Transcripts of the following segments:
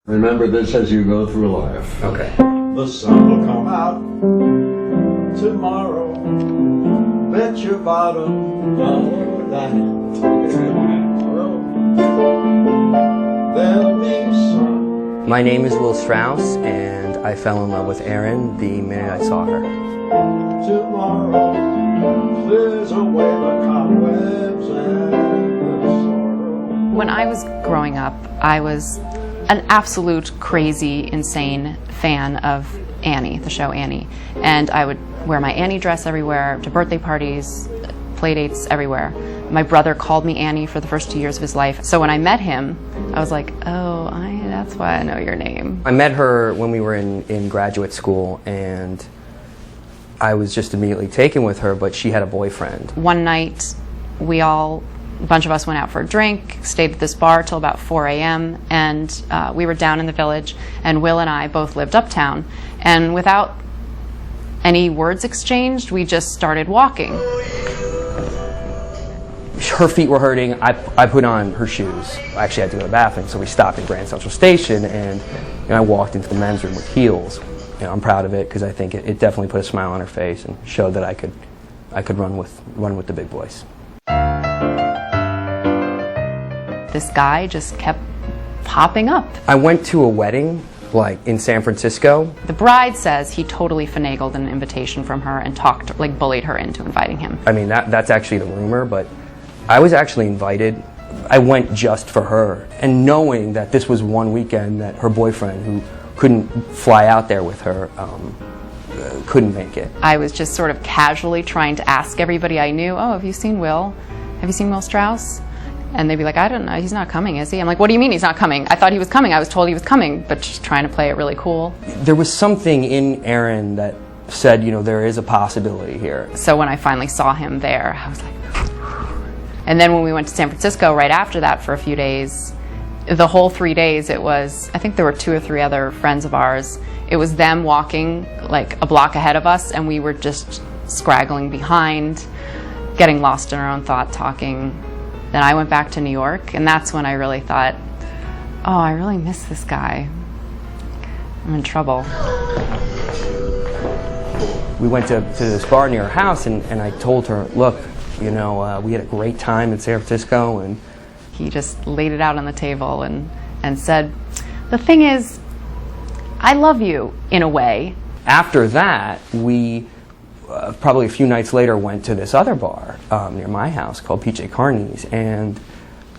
Remember this as you go through life. Okay. The sun will come out tomorrow. Bet your bottom dollar that tomorrow there'll be sun. My name is Will Strauss, and I fell in love with Erin the minute I saw her. Tomorrow clears away the cobwebs and the sorrow. When I was growing up, I was an absolute crazy, insane fan of Annie, the show Annie. And I would wear my Annie dress everywhere, to birthday parties, play dates, everywhere. My brother called me Annie for the first 2 years of his life. So when I met him, I was like, oh, that's why I know your name. I met her when we were in graduate school, and I was just immediately taken with her, but she had a boyfriend. One night, a bunch of us went out for a drink, stayed at this bar till about 4 a.m., and we were down in the village, and Will and I both lived uptown. And without any words exchanged, we just started walking. Her feet were hurting. I put on her shoes. I actually had to go to the bathroom, so we stopped at Grand Central Station, and I walked into the men's room with heels. I'm proud of it because I think it definitely put a smile on her face and showed that I could run with the big boys. This guy just kept popping up. I went to a wedding, like in San Francisco. The bride says he totally finagled an invitation from her and bullied her into inviting him. I mean, that's actually the rumor, but I was actually invited. I went just for her, and knowing that this was one weekend that her boyfriend, who couldn't fly out there with her, couldn't make it. I was just sort of casually trying to ask everybody I knew, oh, have you seen Will? Have you seen Will Strauss? And they'd be like, I don't know, he's not coming, is he? I'm like, what do you mean he's not coming? I thought he was coming. I was told he was coming, but just trying to play it really cool. There was something in Erin that said, there is a possibility here. So when I finally saw him there, I was like, and then when we went to San Francisco right after that for a few days, the whole 3 days it was, I think there were 2 or 3 other friends of ours. It was them walking like a block ahead of us, and we were just scraggling behind, getting lost in our own thought, talking. Then I went back to New York, and that's when I really thought, oh, I really miss this guy. I'm in trouble. We went to this bar near her house, and I told her, look, we had a great time in San Francisco. And he just laid it out on the table and said, the thing is, I love you in a way. After that, we probably a few nights later went to this other bar near my house called PJ Carney's, and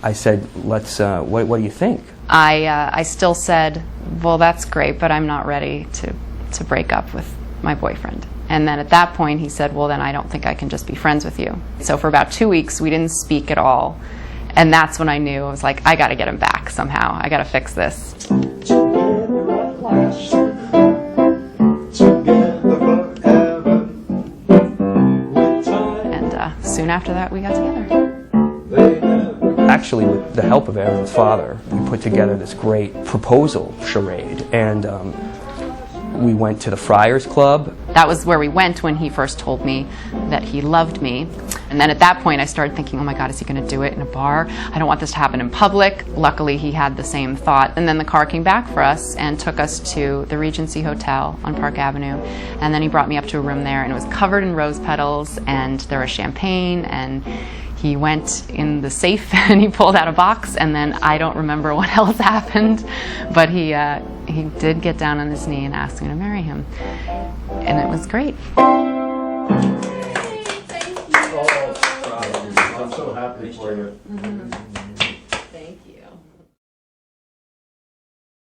I said, let's, what do you think? I still said, well, that's great, but I'm not ready to break up with my boyfriend. And then at that point he said, well, then I don't think I can just be friends with you. So for about 2 weeks we didn't speak at all, and that's when I knew, I was like, I gotta get him back somehow. I gotta fix this. Soon after that, we got together. Actually, with the help of Erin's father, we put together this great proposal charade, and we went to the Friars Club. That was where we went when he first told me that he loved me. And then at that point, I started thinking, oh my God, is he going to do it in a bar? I don't want this to happen in public. Luckily, he had the same thought. And then the car came back for us and took us to the Regency Hotel on Park Avenue. And then he brought me up to a room there, and it was covered in rose petals, and there was champagne, and he went in the safe and he pulled out a box, and then I don't remember what else happened, but he did get down on his knee and ask me to marry him. And it was great.